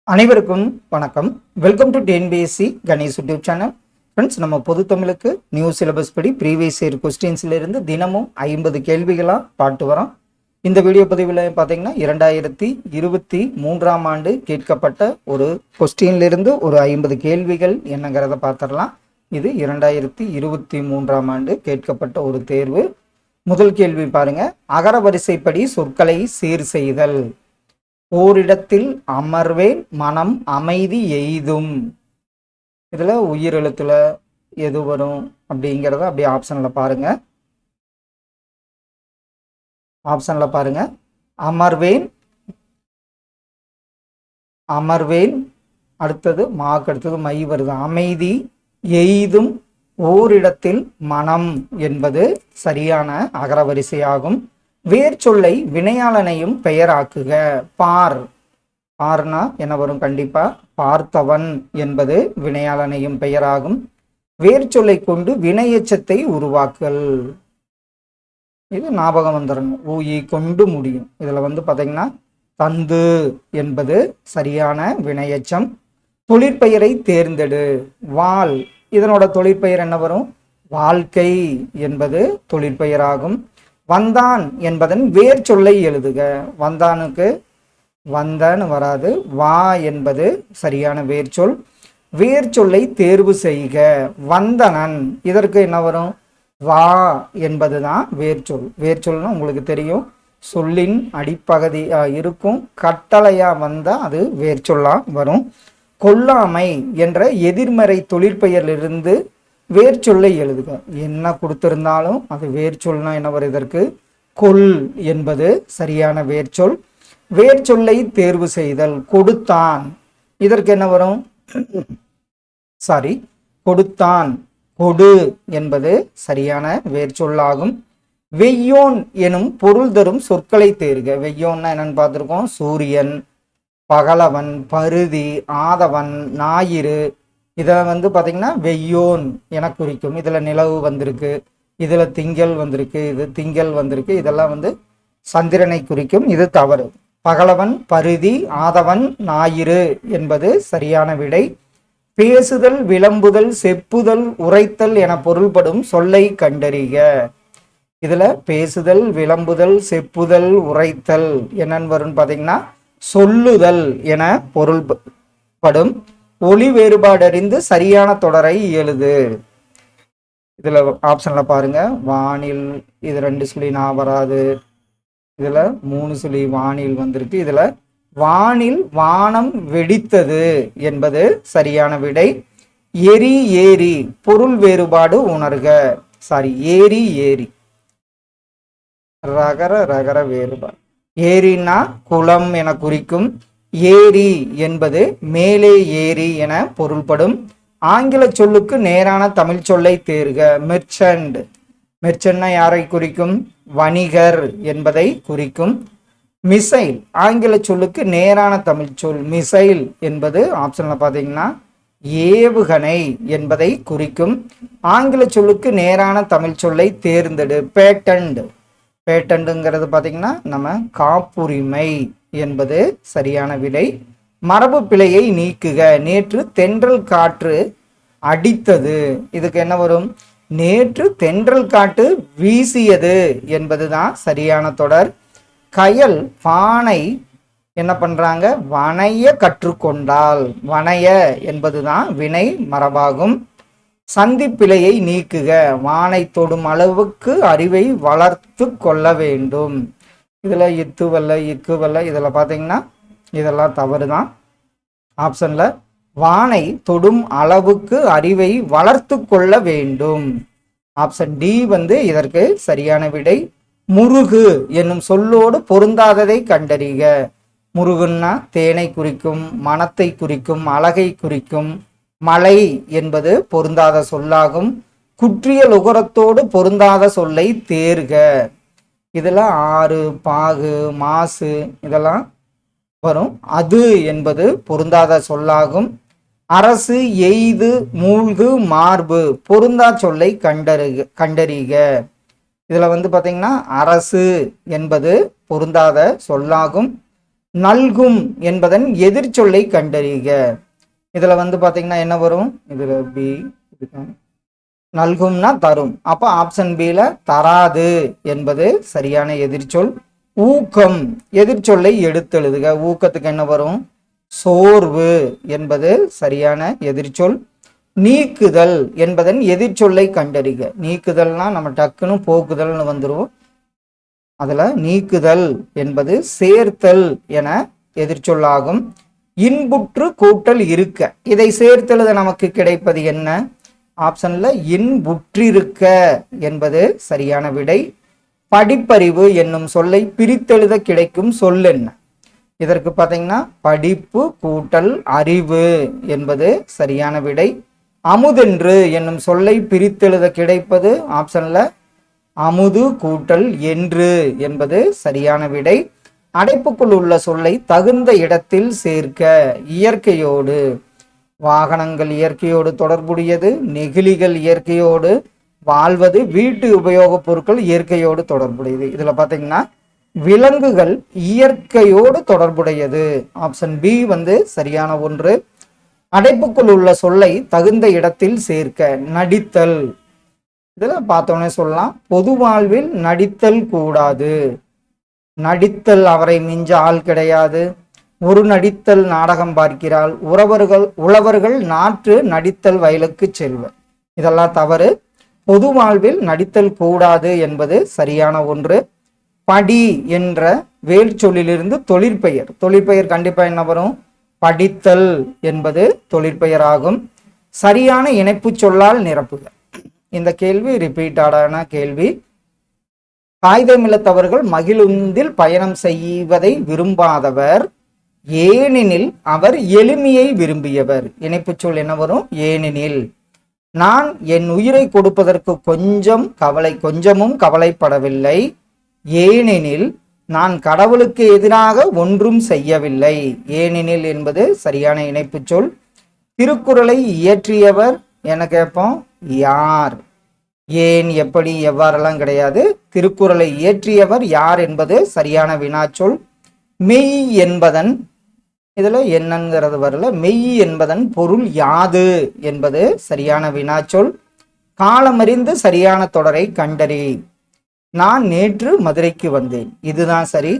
அனைவருக்கும் வணக்கம். Welcome to TNPSC Ganesh YouTube channel. Friends, நம்ம பொது தமிழுக்கு நியூ சிலபஸ் படி ப்ரீவியஸ் இயர் கொஸ்டின்ஸ்லேருந்து தினமும் 50 கேள்விகளாக பாட்டு வரோம். இந்த வீடியோ பதிவில் பார்த்தீங்கன்னா 2023ஆம் ஆண்டு கேட்கப்பட்ட ஒரு கொஸ்டின்லேருந்து ஒரு 50 கேள்விகள் என்னங்கிறத பார்த்துடலாம். இது 2023ஆம் ஆண்டு கேட்கப்பட்ட ஒரு தேர்வு. முதல் கேள்வி பாருங்க. அகர வரிசைப்படி சொற்களை சீர் செய்தல். ஓரிடத்தில் அமர்வேன் மனம் அமைதி எய்தும். இதுல உயிரெழுத்துல எது வரும் அப்படிங்கிறத அப்படியே ஆப்ஷன்ல பாருங்க. அமர்வேன், அடுத்தது மாக்கு அடுத்தது மை வருது. அமைதி எய்தும் ஓரிடத்தில் மனம் என்பது சரியான அகரவரிசையாகும். வேர் சொல்லை வினையாளனையும் பெயராக்குக. பார்னா என்ன வரும்? கண்டிப்பா பார்த்தவன் என்பது வினையாளனையும் பெயராகும். வேர் சொல்லை கொண்டு வினையெச்சத்தை உருவாக்கல். இது ஞாபகம் வந்துடணும். ஊயி கொண்டு முடியும். இதுல பாத்தீங்கன்னா தந்து என்பது சரியான வினையெச்சம். தொழிற்பெயரை தேர்ந்தெடு. வாள், இதனோட தொழிற்பெயர் என்ன வரும்? வாழ்க்கை என்பது தொழிற்பெயராகும். வந்தான் என்பதன் வேர் சொல்லை எழுதுக. வந்தானுக்கு வந்தன்னு வராது, வா என்பது சரியான வேர்ச்சொல். வேர் சொல்லை தேர்வு செய்க. வந்தனன், இதற்கு என்ன வரும்? வா என்பதுதான் வேர்ச்சொல். வேர்ச்சொல்னா உங்களுக்கு தெரியும், சொல்லின் அடிப்பகுதி இருக்கும். கட்டளையா வந்தா அது வேர்ச்சொல்லா வரும். கொல்லாமை என்ற எதிர்மறை தொழிற்பெயரிலிருந்து வேர் சொல்லை எழுதுக. என்ன கொடுத்திருந்தாலும் அது வேர் சொல்னா என்ன வரும்? இதற்கு கொல் என்பது சரியான வேர்ச்சொல். வேர் சொல்லை தேர்வு செய்தல். கொடுத்தான், இதற்கு என்ன வரும்? கொடுத்தான். கொடு என்பது சரியான வேர்ச்சொல்லாகும். வெய்யோன் எனும் பொருள் தரும் சொற்களை தேர்க. வெய்யோன்னா என்னன்னு பார்த்துருக்கோம். சூரியன், பகலவன், பருதி, ஆதவன், ஞாயிறு. இதில் பார்த்தீங்கன்னா வெய்யோன் என குறிக்கும். இதில் நிலவு வந்திருக்கு, இதில் திங்கள் வந்திருக்கு, இது திங்கள் வந்திருக்கு. இதெல்லாம் சந்திரனை குறிக்கும். இது தவறு. பகலவன், பருதி, ஆதவன், ஞாயிறு என்பது சரியான விடை. பேசுதல், விளம்புதல், செப்புதல், உரைத்தல் என பொருள்படும் சொல்லை கண்டறிக. இதில் பேசுதல், விளம்புதல், செப்புதல், உரைத்தல் என்னன்னு வரும்னு பார்த்தீங்கன்னா சொல்லுதல் என பொருள்படும். ஒளி வேறுபாடு அறிந்து சரியான தொடரை எழுது. இதுல ஆப்ஷன்ல பாருங்க. வானில், இது 2 சொல்லி நான் வராது. இதுல 3 சொல்லி வானில் வந்திருக்கு. இதுல வானில் வானம் வெடித்தது என்பது சரியான விடை. எரி, ஏரி பொருள் வேறுபாடு உணர்க. ஏரி, ஏரி ரகர வேறுபாடு. ஏரினா குளம் என குறிக்கும். ஏரி என்பது மேலே ஏரி என பொருள்படும். ஆங்கில சொல்லுக்கு நேரான தமிழ் சொல்லை தேர்க. மெர்ச்சன்ட், மெர்ச்சன்ட்னா யாரை குறிக்கும்? வணிகர் என்பதை குறிக்கும். மிசைல், ஆங்கில சொல்லுக்கு நேரான தமிழ் சொல். மிசைல் என்பது ஆப்ஷன்ல பார்த்தீங்கன்னா ஏவுகணை என்பதை குறிக்கும். ஆங்கில சொல்லுக்கு நேரான தமிழ் சொல்லை தேர்ந்தெடு. பேட்டன்ட், பேட்டன்ட்ங்கிறது பார்த்தீங்கன்னா நம்ம காப்புரிமை என்பது சரியான விடை. மரபு பிழையை நீக்குக. நேற்று தென்றல் காற்று அடித்தது. இதுக்கு என்ன வரும்? நேற்று தென்றல் காற்று வீசியது என்பதுதான் சரியான தொடர். கயல், பானை என்ன பண்றாங்க? வனைய கற்றுக்கொண்டால். வனைய என்பதுதான் வினை மரபாகும். சந்திப்பிழையை நீக்குக. வானை தொடும் அளவுக்கு அறிவை வளர்த்து கொள்ள வேண்டும். இதுல இத்துவல்ல, இக்குவல்ல, இதுல பாத்தீங்கன்னா இதெல்லாம் தவறு தான். ஆப்ஷன்ல வானை தொடும் அளவுக்கு அறிவை வளர்த்து கொள்ள வேண்டும். ஆப்ஷன் டி இதற்கு சரியான விடை. முருகு என்னும் சொல்லோடு பொருந்தாததை கண்டறிக. முருகுன்னா தேனை குறிக்கும், மனத்தை குறிக்கும், அழகை குறிக்கும். மலை என்பது பொருந்தாத சொல்லாகும். குற்றிய லுகரத்தோடு பொருந்தாத சொல்லை தேர்க. இதுல ஆறு, பாகு, மாசு இதெல்லாம் வரும். அது என்பது பொருந்தாத சொல்லாகும். அரசு, எய்து, மூழ்கு, மார்பு பொருந்தா சொல்லை கண்டறிக. இதுல பாத்தீங்கன்னா அரசு என்பது பொருந்தாத சொல்லாகும். நல்கும் என்பதன் எதிர்ச்சொல்லை கண்டறிக. இதுல வந்து பாத்தீங்கன்னா என்ன வரும், இதுல பி, நல்கும்னா தரும். அப்ப ஆப்ஷன் பில தராது என்பது சரியான எதிர்ச்சொல். ஊக்கம் எதிர்ச்சொல்லை எடுத்தெழுதுக. ஊக்கத்துக்கு என்ன வரும், சோர்வு என்பது சரியான எதிர்ச்சொல். நீக்குதல் என்பதன் எதிர்ச்சொல்லை கண்டறிக. நீக்குதல்னா நம்ம டக்குன்னு போக்குதல்னு வந்துரும். அதுல நீக்குதல் என்பது சேர்த்தல் என எதிர்ச்சொல்லாகும். இன்புற்று கூட்டல் இருக்க, இதை சேர்த்தெழுத நமக்கு கிடைப்பது என்ன, ஆப்ஷன்ல இன்புற்றிருக்க என்பது சரியான விடை. படிப்பறிவு என்னும் சொல்லை பிரித்தெழுத கிடைக்கும் சொல் என்ன, இதற்கு பார்த்தீங்கன்னா படிப்பு கூட்டல் அறிவு என்பது சரியான விடை. அமுதென்று என்னும் சொல்லை பிரித்தெழுத கிடைப்பது ஆப்ஷன்ல அமுது கூட்டல் என்று என்பது சரியான விடை. அடைப்புக்குள் உள்ள சொல்லை தகுந்த இடத்தில் சேர்க்க. இயற்கையோடு, வாகனங்கள் இயற்கையோடு தொடர்புடையது, நெகிழிகள் இயற்கையோடு வாழ்வது, வீட்டு உபயோகப் பொருட்கள் இயற்கையோடு தொடர்புடையது. இதுல பாத்தீங்கன்னா விலங்குகள் இயற்கையோடு தொடர்புடையது. ஆப்ஷன் பி வந்து சரியான ஒன்று. அடைப்புக்குள் உள்ள சொல்லை தகுந்த இடத்தில் சேர்க்க. நடித்தல், இதுல பார்த்தோன்னே சொல்லலாம் பொது வாழ்வில் நடித்தல் கூடாது. நடித்தல் அவரை மிஞ்ச ஆள் கிடையாது. ஒரு நடித்தல் நாடகம் பார்க்கிறாள். உழவர்கள் நாற்று நடித்தல் வயலுக்கு செல்வர். இதெல்லாம் தவறு. பொது வாழ்வில் நடித்தல் கூடாது என்பது சரியான ஒன்று. படி என்ற வேல் சொல்லிலிருந்து தொழிற்பெயர். தொழிற்பெயர் கண்டிப்பா என்ன வரும், படித்தல் என்பது தொழிற்பெயர் ஆகும். சரியான இணைப்பு சொல்லால் நிரப்புக. இந்த கேள்வி ரிப்பீட்டான கேள்வி. காகிதமில்லத்தவர்கள் மகிழுந்தில் பயணம் செய்வதை விரும்பாதவர், ஏனெனில் அவர் எளிமையை விரும்பியவர். இணைப்பு சொல் என்ன வரும், ஏனெனில். நான் என் உயிரை கொடுப்பதற்கு கொஞ்சமும் கவலைப்படவில்லை, ஏனெனில் நான் கடவுளுக்கு எதிராக ஒன்றும் செய்யவில்லை. ஏனெனில் என்பது சரியான இணைப்பு சொல். திருக்குறளை இயற்றியவர் என கேட்போம், யார். ஏன், எப்படி, எவ்வாறெல்லாம் கிடையாது. திருக்குறளை இயற்றியவர் யார் என்பது சரியான வினாச்சொல். மெய் என்பதன், இதுல என்னங்கிறது வரல, மெய் என்பதன் பொருள் யாது என்பது சரியான வினாச்சொல். காலமறிந்து சரியான தொடரை கண்டறி. நான் நேற்று மதுரைக்கு வந்தேன், இதுதான் சரி.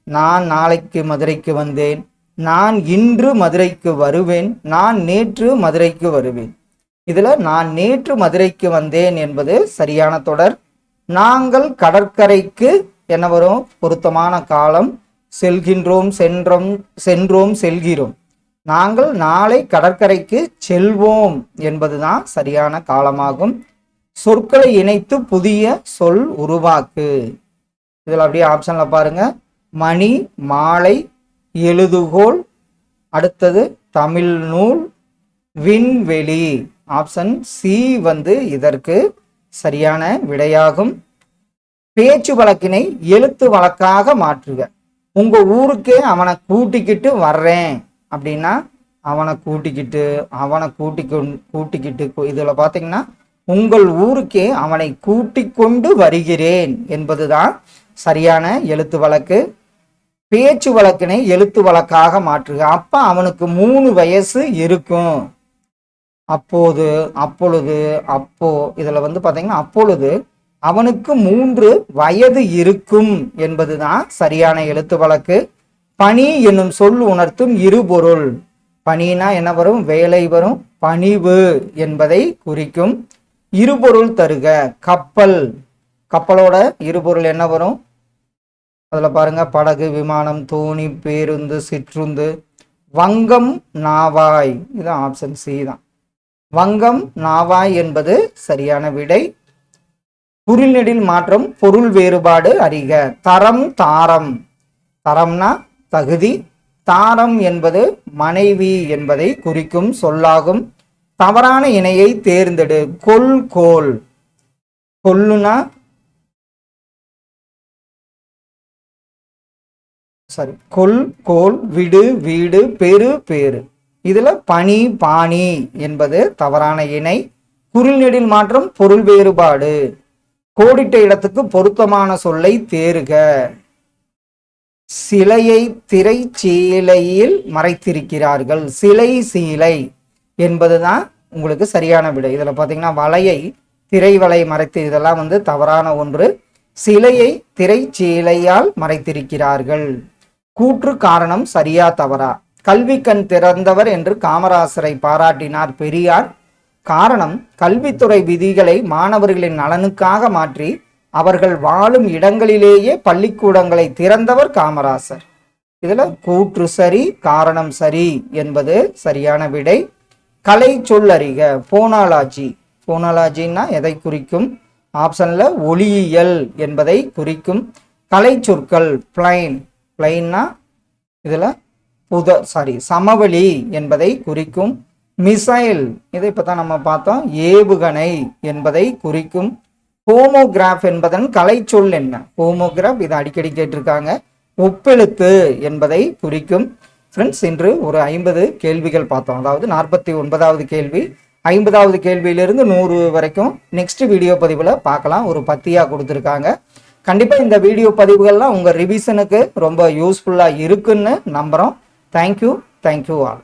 நான் நாளைக்கு மதுரைக்கு வந்தேன். நான் இன்று மதுரைக்கு வருவேன். நான் நேற்று மதுரைக்கு வருவேன். இதுல நான் நேற்று மதுரைக்கு வந்தேன் என்பது சரியான தொடர். நாங்கள் கடற்கரைக்கு என்ன வரும், பொருத்தமான காலம். செல்கின்றோம், சென்றோம், செல்கிறோம். நாங்கள் நாளை கடற்கரைக்கு செல்வோம் என்பதுதான் சரியான காலமாகும். சொற்களை இணைத்து புதிய சொல் உருவாக்கு. இதுல அப்படியே ஆப்ஷன்ல பாருங்க, மணி, மாலை, எழுதுகோல், அடுத்தது தமிழ் நூல், விண்வெளி. ஆப்ஷன் சி வந்து இதற்கு சரியான விடையாகும். பேச்சு வழக்கினை எழுத்து வழக்காக மாற்றுக. உங்க ஊருக்கே அவனை கூட்டிக்கிட்டு வர்றேன் அப்படின்னா அவனை கூட்டிக்கிட்டு இதுல பாத்தீங்கன்னா உங்கள் ஊருக்கே அவனை கூட்டிக் கொண்டு வருகிறேன் என்பதுதான் சரியான எழுத்து வழக்கு. பேச்சு வழக்கினை எழுத்து வழக்காக மாற்றுக. அப்ப அவனுக்கு 3 வயசு இருக்கும். அப்போது, அப்பொழுது, அப்போ, இதுல வந்து பாத்தீங்கன்னா அப்பொழுது அவனுக்கு 3 வயது இருக்கும் என்பதுதான் சரியான எழுத்து வழக்கு. பணி என்னும் சொல் உணர்த்தும் இருபொருள். பணினா என்ன வரும், வேலை வரும். பணிவு என்பதை குறிக்கும். இருபொருள் தருக. கப்பல், கப்பலோட இருபொருள் என்ன வரும், அதுல பாருங்க, படகு, விமானம், தோணி, பேருந்து, சிற்றுந்து. வங்கம், நாவாய், இது ஆப்ஷன் சி தான். வங்கம், நாவாய் என்பது சரியான விடை. குறில்நெடில் மாற்றம், பொருள் வேறுபாடு அறிக. தரம், தாரம். தரம்னா தகுதி, தாரம் என்பது மனைவி என்பதை குறிக்கும் சொல்லாகும். தவறான இணையை தேர்ந்தெடு. கொல், கோல். கொல்லுனா கொல், கோல், விடு, வீடு, பெரு, பேரு. இதுல பனி, பாணி என்பது தவறான இணை. குறில்நெடில் மாற்றம், பொருள் வேறுபாடு. கோடிட்ட இடத்துக்கு பொருத்தமான சொல்லை தேர்க. சிலையை திரைச்சீலையில் மறைத்திருக்கிறார்கள். சிலை சீலை என்பதுதான் உங்களுக்கு சரியான விடை. இதுல பாத்தீங்கன்னா வலையை திரை வலை மறைத்து, இதெல்லாம் வந்து தவறான ஒன்று. சிலையை திரைச்சீலையால் மறைத்திருக்கிறார்கள். கூற்று காரணம் சரியா தவறா? கல்வி கண் திறந்தவர் என்று காமராசரை பாராட்டினார் பெரியார். காரணம், கல்வித்துறை விதிகளை மாணவர்களின் நலனுக்காக மாற்றி அவர்கள் வாழும் இடங்களிலேயே பள்ளிக்கூடங்களை திறந்தவர் காமராசர். இதுல கூற்று சரி, காரணம் சரி என்பது சரியான விடை. கலை சொல்லறிக. போனாலஜி. போனாலஜின்னா எதை குறிக்கும்? ஆப்ஷன்ல ஒளியியல் என்பதை குறிக்கும். கலை சொற்கள் பிளைன். பிளைன்னா இதுல சமவெளி என்பதை குறிக்கும். மிசைல், இதை இப்பதான் நம்ம பார்த்தோம், ஏவுகணை என்பதை குறிக்கும். ஹோமோகிராஃப் என்பதன் கலை சொல் என்ன? ஹோமோகிராஃப், இதை அடிக்கடி கேட்டிருக்காங்க. ஒப்பெழுத்து என்பதை குறிக்கும். ஃப்ரெண்ட்ஸ், இன்று ஒரு 50 கேள்விகள் பார்த்தோம். அதாவது 49வது கேள்வி, 50வது கேள்வியிலிருந்து 100 வரைக்கும் நெக்ஸ்ட் வீடியோ பதிவில் பார்க்கலாம். ஒரு பத்தியா கொடுத்துருக்காங்க. கண்டிப்பாக இந்த வீடியோ பதிவுகள்லாம் உங்கள் ரிவிஷனுக்கு ரொம்ப யூஸ்ஃபுல்லாக இருக்குன்னு நம்புகிறோம். Thank you all.